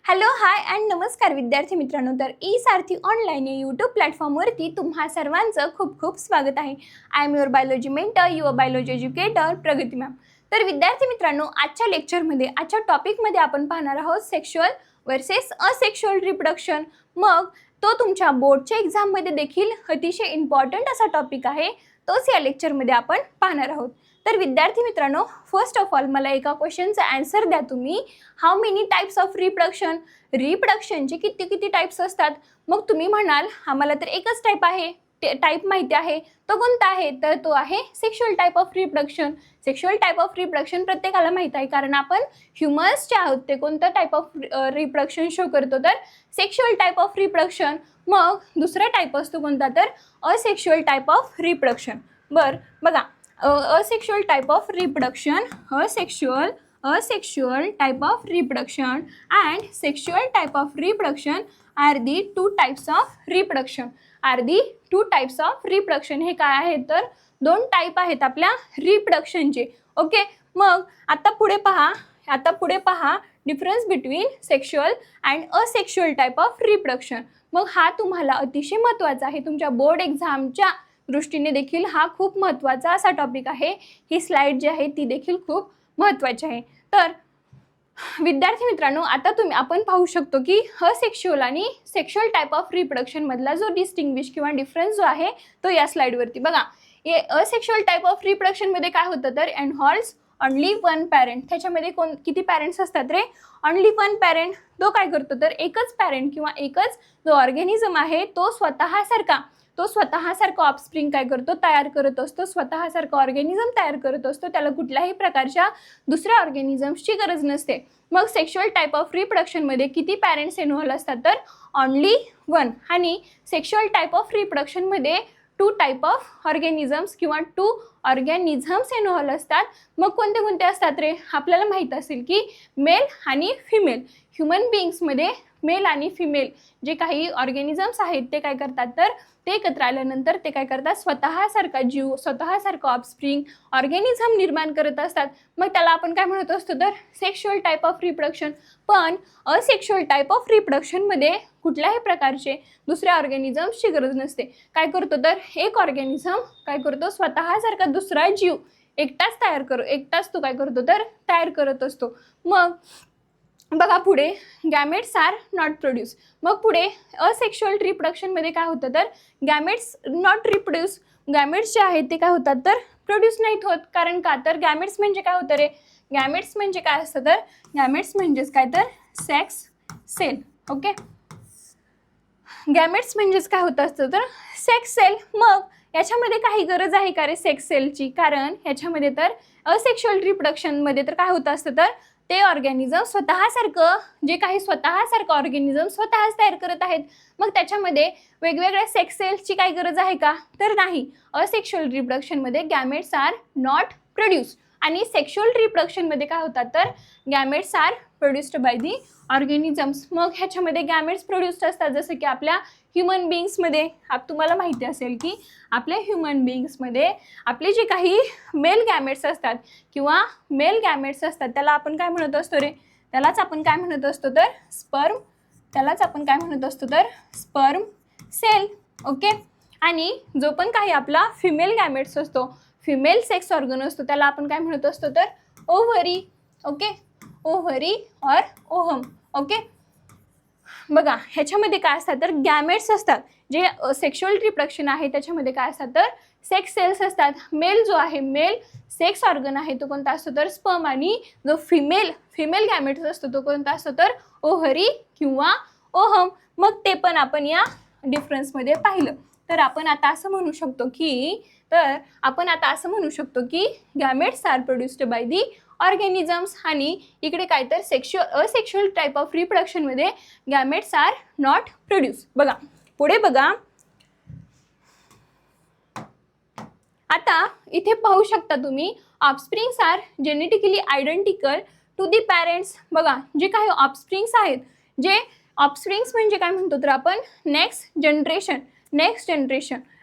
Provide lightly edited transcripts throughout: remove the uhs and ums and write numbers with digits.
Hello hi and नमस्कार विद्यार्थी मित्रांनो. तर ई सारथी ऑनलाईन या यूट्यूब प्लॅटफॉर्मवरती तुम्हा सर्वांचं खूप खूप स्वागत आहे. I am your biology mentor, your biology educator प्रगती मॅम. तर विद्यार्थी मित्रांनो, आजच्या लेक्चरमध्ये आजच्या टॉपिकमध्ये आपण पाहणार आहोत सेक्शुअल वर्सेस असेक्शुअल रिप्रोडक्शन. मग तो तुमच्या बोर्डच्या एक्झाममध्ये देखील अतिशय इम्पॉर्टंट असा टॉपिक आहे, तोच या लेक्चरमध्ये आपण पाहणार आहोत. तर विद्यार्थी मित्रांनो, फर्स्ट ऑफ ऑल मला एका क्वेश्चनचा आन्सर द्या तुम्ही. How many types of reproduction? रिप्रोडक्शनचे किती किती टाइप्स असतात? मग तुम्ही म्हणाल आम्हाला तर एकच टाईप आहे, टाईप माहिती आहे. तो कोणता आहे? तर तो आहे sexual type of reproduction. Sexual type of reproduction प्रत्येकाला माहीत आहे, कारण आपण ह्युमन्सचे आहोत. ते कोणतं टाईप ऑफ रिप्रोडक्शन शो करतो? तर सेक्शुअल टाईप ऑफ रिप्रोडक्शन. मग दुसरा टाईप असतो कोणता? तर असेक्शुअल टाईप ऑफ रिप्रोडक्शन. बघा, asexual type of reproduction, asexual type of reproduction and sexual type of reproduction are the two types of reproduction. हे काय आहेत? तर दोन टाईप आहेत आपल्या रिप्रोडक्शनचे. ओके, मग आता पुढे पहा difference between sexual and asexual type of reproduction. मग हा तुम्हाला अतिशय महत्त्वाचा आहे, तुमच्या बोर्ड एक्झामच्या दृष्टीने देखील हा खूप महत्त्वाचा असा टॉपिक आहे. ही स्लाइड जी आहे ती देखील खूप महत्त्वाची आहे. तर विद्यार्थी मित्रांनो, आता आपण पाहू शकतो की असेक्शुअल आणि सेक्शुअल टाईप ऑफ रिप्रोडक्शन मधला जो डिस्टिंग्विश किंवा डिफरन्स जो आहे तो या स्लाइडवरती बघा. असेक्शुअल टाईप ऑफ रिप्रोडक्शन मध्ये काय होतं? तर एनहॉल्स ओनली वन पॅरेंट. त्याच्यामध्ये किती पॅरेंट्स असतात रे? Only one parent. तो काय करतो? तर एकच पॅरेंट किंवा एकच जो ऑर्गॅनिझम आहे तो स्वतःसारखा ऑफस्प्रिंग काय करतो? तयार करत असतो. स्वतःसारखा ऑर्गॅनिझम तयार करत असतो. त्याला कुठल्याही प्रकारच्या दुसऱ्या ऑर्गॅनिझम्सची गरज नसते. मग सेक्शुअल टाईप ऑफ रिप्रोडक्शनमध्ये किती पॅरेंट्स इन्व्हॉल्व असतात? तर ओनली वन. आणि सेक्शुअल टाईप ऑफ रिप्रोडक्शनमध्ये टू टाईप ऑफ ऑर्गॅनिझम्स किंवा टू ऑर्गॅनिझम्स इन्व्हॉल्व असतात. मग कोणते कोणते असतात रे? आपल्याला माहीत असेल की मेल आणि फिमेल. ह्युमन बिईंग्समध्ये मेल आणि फिमेल जे काही ऑर्गॅनिझम्स आहेत ते काय करतात? तर ते एकत्र आल्यानंतर ते काय करतात? स्वतःसारखा जीव, स्वतःसारखा ऑफस्प्रिंग ऑर्गॅनिझम निर्माण करत असतात. मग त्याला आपण काय म्हणत असतो? तर सेक्शुअल टाईप ऑफ रिप्रोडक्शन. पण असेक्शुअल टाईप ऑफ रिप्रोडक्शनमध्ये कुठल्याही प्रकारचे दुसऱ्या ऑर्गॅनिझम्सची गरज नसते. काय करतो? तर एक ऑर्गॅनिझम काय करतो? स्वतःसारखा दुसरा जीव एकटाच तो काय करतो? तर तयार करत असतो. मग बघा पुढे, गॅमेट्स आर नॉट प्रोड्यूस. मग पुढे असेक्शुअल रिप्रोडक्शनमध्ये काय होतं? तर गॅमेट्स नॉट रिप्रोड्यूस. गॅमेट्स जे आहेत ते काय होतात? तर प्रोड्यूस नाहीत होत. कारण का? तर गॅमेट्स म्हणजे काय होतं रे? गॅमेट्स म्हणजे काय असतं? तर गॅमेट्स म्हणजेच काय? तर सेक्स सेल. ओके, गॅमेट्स म्हणजेच काय होत असतं? तर सेक्स सेल. मग याच्यामध्ये काही गरज आहे का रे सेक्स सेलची? कारण ह्याच्यामध्ये तर असेक्शुअल रिप्रोडक्शनमध्ये तर काय होत असतं? तर ते ऑर्गॅनिझम स्वतःसारखं ऑर्गॅनिझम स्वतःच तयार करत आहेत. मग त्याच्यामध्ये वेगवेगळ्या सेक्स सेल्सची काही गरज आहे का? तर नाही. असेक्शुअल रिप्रोडक्शनमध्ये गॅमेट्स आर नॉट प्रोड्यूस. आणि सेक्शुअल रिप्रोडक्शनमध्ये काय होतात? तर gametes are produced by the organisms. मग ह्याच्यामध्ये गॅमेट्स प्रोड्युस्ड असतात, जसं की आपल्या ह्युमन बिईंग्समध्ये तुम्हाला माहिती असेल की आपल्या ह्युमन बिईंग्समध्ये आपले जे काही मेल गॅमेट्स असतात किंवा मेल गॅमेट्स असतात त्याला आपण काय म्हणत असतो रे? त्यालाच आपण काय म्हणत असतो? तर स्पर्म सेल. ओके, आणि जो पण काही आपला फिमेल गॅमेट्स असतो, फिमेल सेक्स ऑर्गन असतो, त्याला आपण काय म्हणत असतो? तर ovary. Okay, ovary or ohm. Okay, बघा ह्याच्यामध्ये काय असतात? तर गॅमेट्स असतात. जे सेक्शुअल रिप्रोडक्शन आहे त्याच्यामध्ये काय असतात? तर सेक्स सेल्स असतात. मेल जो आहे, मेल सेक्स ऑर्गन आहे तो कोणता असतो? तर स्पर्म. आणि जो फिमेल गॅमेट्स असतो तो कोणता असतो? तर ओव्हरी किंवा ओहम. मग ते पण आपण या डिफरन्समध्ये पाहिलं. तर आपण आता असं म्हणू शकतो की gametes are produced by the organisms. आणि इकडे काय? तर असेक्शुअल टाईप ऑफ रिप्रोडक्शनमध्ये गॅमेट्स आर नॉट प्रोड्यूस. बघा पुढे बघा, आता इथे पाहू शकता तुम्ही, offsprings are genetically identical to the parents. बघा, जे काही ऑफस्प्रिंग्स आहेत, जे ऑफस्प्रिंग्स म्हणजे काय म्हणतो? तर आपण नेक्स्ट जनरेशन.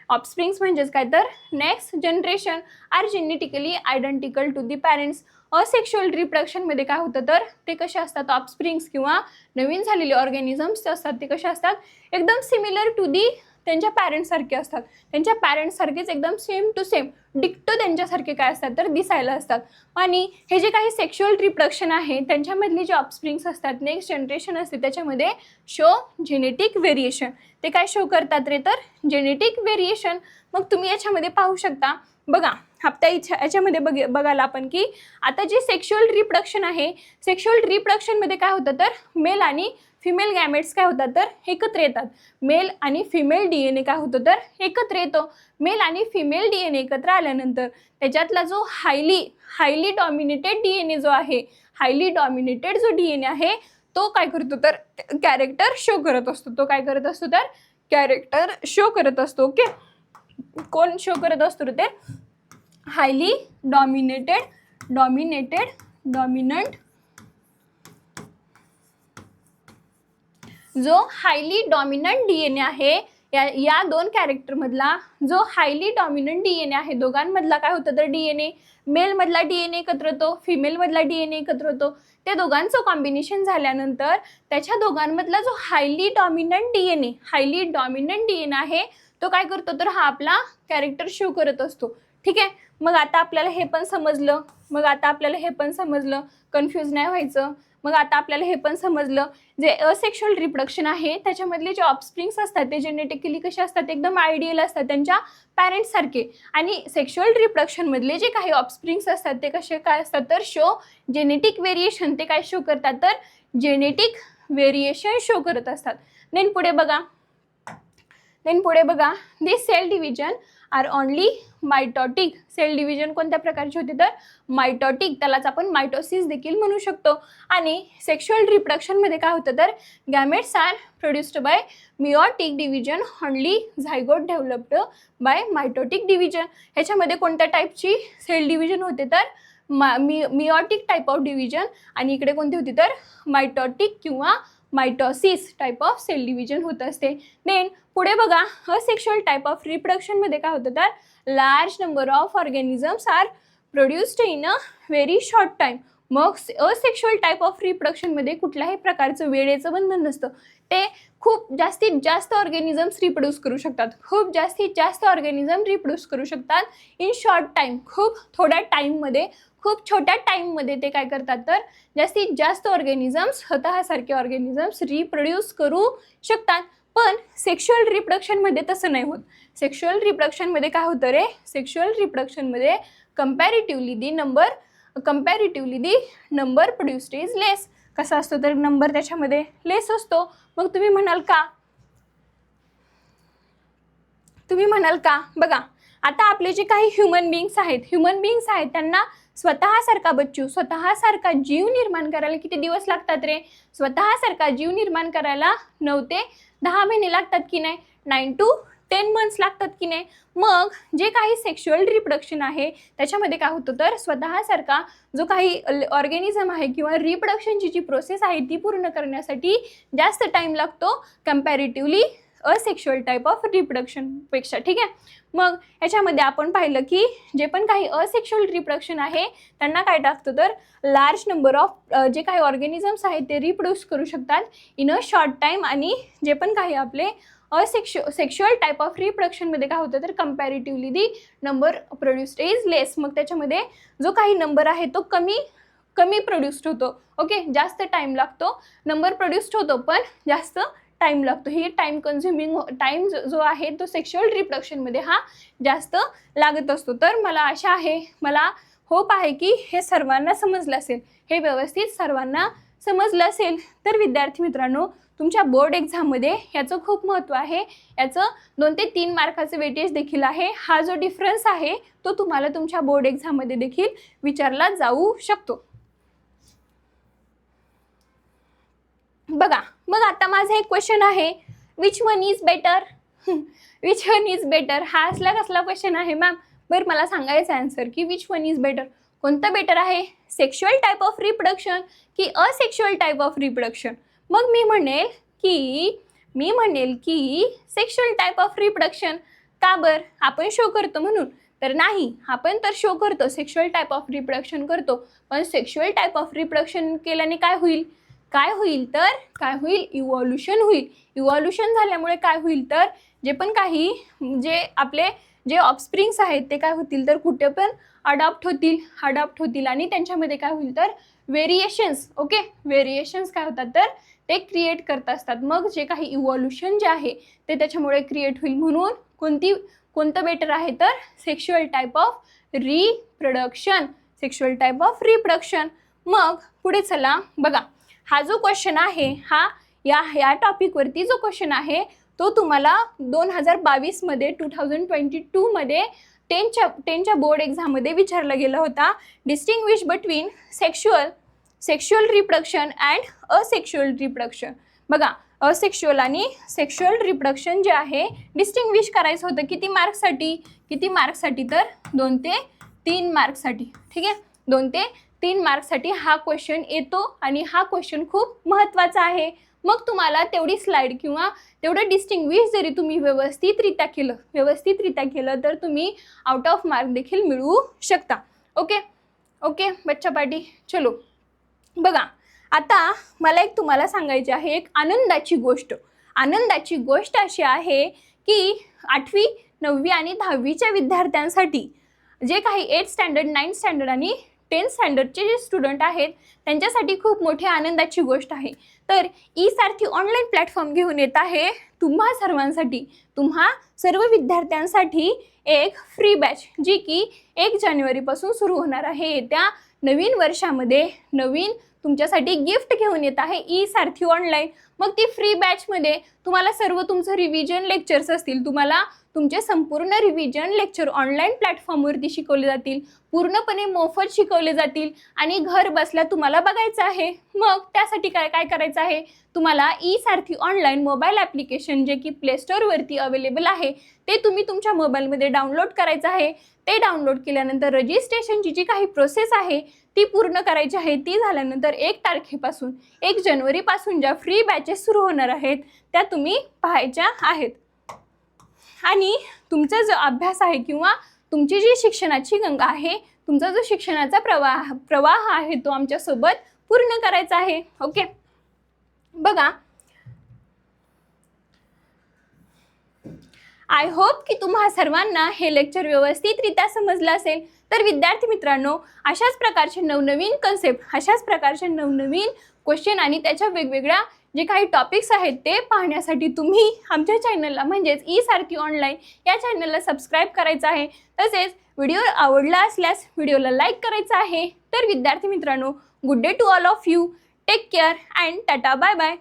ऑफस्प्रिंग्स म्हणजेच काय? तर next generation are genetically identical to the parents. Asexual रिप्रोडक्शनमध्ये काय होतं तर ते कसे असतात, ऑफस्प्रिंग्स किंवा नवीन झालेले ऑर्गॅनिझम्स असतात ते कसे असतात, एकदम सिमिलर टू दी त्यांच्या पॅरेंट्ससारखे असतात. त्यांच्या पॅरेंट्ससारखेच एकदम सेम टू सेम डिक्टो त्यांच्यासारखे काय असतात तर दिसायला असतात. आणि हे जे काही सेक्शुअल रिप्रोडक्शन आहे त्यांच्यामधली जे ऑफस्प्रिंग्स असतात, नेक्स्ट जनरेशन असते, त्याच्यामध्ये शो जेनेटिक व्हेरिएशन. ते काय शो करतात रे तर जेनेटिक व्हेरिएशन. मग तुम्ही याच्यामध्ये पाहू शकता बघा, हप्ता याच्यामध्ये बघायला आपण की आता जे सेक्शुअल रिप्रोडक्शन आहे, सेक्शुअल रिप्रोडक्शनमध्ये काय होतं तर मेल आणि फिमेल गॅमेट्स काय होतात तर एकत्र येतात. मेल आणि फिमेल DNA काय होतं तर एकत्र येतो. मेल आणि फिमेल DNA एकत्र आल्यानंतर त्याच्यातला जो हायली डॉमिनेटेड DNA जो आहे, हायली डॉमिनेटेड जो DNA आहे तो काय करतो तर कॅरेक्टर शो करत असतो. तो काय करत असतो तर कॅरेक्टर शो करत असतो. ओके, कोण शो करत असतो ते हायली डॉमिनंट जो हायली डॉमिनंट DNA आहे या दोन कॅरेक्टरमधला जो हायली डॉमिनंट DNA आहे, दोघांमधला काय होतं तर DNA, मेलमधला DNA एकत्र होतो, फिमेलमधला DNA एकत्र होतो. त्या दोघांचं कॉम्बिनेशन झाल्यानंतर त्याच्या दोघांमधला जो हायली डॉमिनंट DNA आहे तो काय करतो तर हा आपला कॅरेक्टर शो करत असतो. ठीक आहे, मग आता आपल्याला हे पण समजलं, कन्फ्यूज नाही व्हायचं. मग आता आपल्याला हे पण समजलं जे असेक्शुअल रिप्रोडक्शन आहे त्याच्यामधले जे ऑफस्प्रिंग्स असतात ते जेनेटिकली कसे असतात, एकदम आयडियल असतात त्यांच्या पॅरेंट्स सारखे. आणि सेक्शुअल रिप्रोडक्शन मधले जे काही ऑफस्प्रिंग्स असतात ते कसे काय असतात तर शो जेनेटिक व्हेरिएशन. ते काय शो करतात तर जेनेटिक व्हेरिएशन शो करत असतात. देन पुढे बघा this cell division are only mitotic. Cell division कोणत्या प्रकारचे होते तर मायटॉटिक, त्यालाच आपण मायटोसिस देखील म्हणू शकतो. आणि सेक्शुअल रिप्रोडक्शनमध्ये काय होतं तर gametes are produced by meiotic division, only zygote developed by mitotic division. ह्याच्यामध्ये कोणत्या टाईपची सेल डिव्हिजन होते तर मिओटिक टाईप ऑफ डिव्हिजन, आणि इकडे कोणती होती तर मायटॉटिक किंवा mitosis type of cell division होत असते. देन पुढे बघा असेक्शुअल टाईप ऑफ रिप्रोडक्शनमध्ये काय होतं तर large number of organisms are produced in a very short time. मग असेक्शुअल टाईप ऑफ रिप्रोडक्शनमध्ये कुठल्याही प्रकारचं वेळेचं बंधन नसतं. ते खूप जास्तीत जास्त ऑर्गॅनिझम्स रिप्रोड्यूस करू शकतात, इन शॉर्ट टाईम. खूप छोट्या टाईममध्ये ते काय करतात तर जास्तीत जास्त ऑर्गॅनिझम्स, स्वतःसारखे ऑर्गॅनिझम्स रिप्रोड्यूस करू शकतात. पण सेक्शुअल रिप्रोडक्शनमध्ये तसं नाही होत. सेक्शुअल रिप्रोडक्शनमध्ये काय होतं रे, सेक्शुअल रिप्रोडक्शनमध्ये comparatively the number produced is less. कसा असतो तर नंबर त्याच्यामध्ये लेस असतो. मग तुम्ही म्हणाल का बघा, आता आपले जे काही ह्युमन बिंग्स आहेत त्यांना स्वतःसारखा जीव निर्माण करायला किती दिवस लागतात रे, स्वतःसारखा जीव निर्माण करायला 9 ते 10 महिने लागतात की नाही, 9 to 10 months लागतात की नाही. मग जे काही सेक्शुअल रिप्रोडक्शन आहे त्याच्यामध्ये काय होतं तर स्वतःसारखा जो काही ऑर्गॅनिझम आहे किंवा रिप्रोडक्शनची जी प्रोसेस आहे ती पूर्ण करण्यासाठी जास्त टाईम लागतो कंपॅरेटिव्हली असेक्शुअल टाईप ऑफ रिप्रोडक्शनपेक्षा. ठीक आहे, मग याच्यामध्ये आपण पाहिलं की जे पण काही असेक्शुअल रिप्रोडक्शन आहे त्यांना काय टाकतं तर लार्ज नंबर ऑफ जे काही ऑर्गॅनिझम्स आहेत ते रिप्रोड्यूस करू शकतात इन अ शॉर्ट टाईम. आणि जे पण काही आपले सेक्शुअल टाईप ऑफ रिप्रोडक्शनमध्ये काय होतं तर comparatively the number produced is less. मग त्याच्यामध्ये जो काही नंबर आहे तो कमी प्रोड्युस्ड होतो. ओके, जास्त टाईम लागतो, नंबर प्रोड्युस्ड होतो पण जास्त टाईम लागतो. ही टाईम कन्झ्युमिंग टाईम जो आहे तो सेक्शुअल रिप्रोडक्शनमध्ये हा जास्त लागत असतो. तर मला होप आहे की हे सर्वांना समजलं असेल, हे व्यवस्थित सर्वांना समजलं असेल. तर विद्यार्थी मित्रांनो, तुमच्या बोर्ड एक्झाममध्ये याचं खूप महत्त्व आहे. याचं 2 ते 3 मार्काचं वेटेज देखील आहे. हा जो डिफरन्स आहे तो तुम्हाला तुमच्या बोर्ड एक्झाममध्ये देखील विचारला जाऊ शकतो. बघा, मग आता माझा एक क्वेश्चन आहे, विच वन इज बेटर. हा असला कसला क्वेश्चन आहे मॅम? बरं, मला सांगायचं आन्सर की विच वन इज बेटर, कोणतं बेटर आहे, सेक्शुअल टाईप ऑफ रिप्रोडक्शन की असेक्शुअल टाईप ऑफ रिप्रोडक्शन? मग मी म्हणेल की सेक्शुअल टाईप ऑफ रिप्रोडक्शन. का बरं? आपण शो करतो म्हणून. तर नाही, आपण तर शो करतो सेक्शुअल टाईप ऑफ रिप्रोडक्शन करतो, पण सेक्शुअल टाईप ऑफ रिप्रोडक्शन केल्याने काय होईल, काय होईल इव्हॉल्युशन होईल. इव्हॉल्युशन झाल्यामुळे काय होईल तर जे पण काही जे आपले जे ऑफस्प्रिंग्स आहेत ते काय होतील तर कुठे पण अडॉप्ट होतील आणि त्यांच्यामध्ये काय होईल तर व्हेरिएशन्स, ओके, व्हेरिएशन्स काय होतात तर ते क्रिएट करत असतात. मग जे काही इव्हॉल्युशन जे आहे ते त्याच्यामुळे क्रिएट होईल. म्हणून कोणतं बेटर आहे तर सेक्शुअल टाईप ऑफ रिप्रोडक्शन. मग पुढे चला बघा, हा जो क्वेश्चन आहे हा या टॉपिकवरती जो क्वेश्चन आहे तो तुम्हाला 2022 मध्ये 2022 मध्ये टेनच्या बोर्ड एक्झाममध्ये विचारला गेला होता. Distinguish between sexual reproduction and asexual reproduction. बघा, असेक्शुअल आणि सेक्शुअल रिप्रोडक्शन जे आहे डिस्टिंग्विश करायचं होतं. किती मार्क्ससाठी तर 2 ते 3 मार्क्ससाठी. ठीक आहे, 2 ते 3 मार्क्ससाठी हा क्वेश्चन येतो आणि हा क्वेश्चन खूप महत्त्वाचा आहे. मग तुम्हाला तेवढी स्लाइड किंवा तेवढं डिस्टिंग्विश जरी तुम्ही व्यवस्थितरित्या केलं तर तुम्ही आउट ऑफ मार्क देखील मिळवू शकता. ओके बच्चा पार्टी, चलो बघा, आता मला एक तुम्हाला सांगायची आहे एक आनंदाची गोष्ट अशी आहे की 8वी 9वी आणि 10वीच्या विद्यार्थ्यांसाठी जे काही 8th स्टँडर्ड 9th स्टँडर्ड आणि 10th स्टँडर्डचे जे स्टुडंट आहेत त्यांच्यासाठी खूप मोठी आनंदाची गोष्ट आहे. तर सारखी ऑनलाईन प्लॅटफॉर्म घेऊन येत आहे तुम्हा सर्व विद्यार्थ्यांसाठी एक फ्री बॅच, जी की 1 जानेवारीपासून सुरू होणार आहे. त्या नवीन वर्षामध्ये नवीन तुमच्यासाठी गिफ्ट घेऊन येत आहे सारखी ऑनलाईन. मग ती फ्री बॅचमध्ये तुम्हाला सर्व तुमचं रिव्हिजन लेक्चर्स असतील. तुम्हाला तुमचे संपूर्ण रिव्हिजन लेक्चर ऑनलाईन प्लॅटफॉर्मवरती शिकवले जातील, पूर्णपणे मोफत शिकवले जातील आणि घर बसल्या तुम्हाला बघायचं आहे. मग त्यासाठी काय करायचं आहे, तुम्हाला सारखी ऑनलाईन मोबाईल ॲप्लिकेशन जे की प्ले स्टोअरवरती अवेलेबल आहे ते तुम्ही तुमच्या मोबाईलमध्ये डाउनलोड करायचं आहे. ते डाउनलोड केल्यानंतर रजिस्ट्रेशनची जी काही प्रोसेस आहे ती पूर्ण करायची आहे. ती झाल्यानंतर 1 जानेवारीपासून ज्या फ्री बॅचेस सुरू होणार आहेत त्या तुम्ही पाहायच्या आहेत. आणि तुमचा जो अभ्यास आहे किंवा तुमची जी शिक्षणाची गंगा आहे, तुमचा जो शिक्षणाचा प्रवाह आहे तो आमच्यासोबत पूर्ण करायचा आहे. ओके, बघा, आय होप की तुम्हा सर्वांना हे लेक्चर व्यवस्थितरित्या समजलं असेल. तर विद्यार्थी मित्रांनो, अशाच प्रकारचे नवनवीन कन्सेप्ट, अशाच प्रकारचे नवनवीन क्वेश्चन आणि त्याच्या वेगवेगळ्या जे काही टॉपिक्स आहेत ते पाहण्यासाठी तुम्ही आमच्या चॅनलला म्हणजेच सारखी ऑनलाईन या चॅनलला सबस्क्राईब करायचं आहे. तसेच व्हिडिओ आवडला असल्यास व्हिडिओला लाईक करायचं आहे. तर विद्यार्थी मित्रांनो, good day to all of you. Take care and tata, bye bye.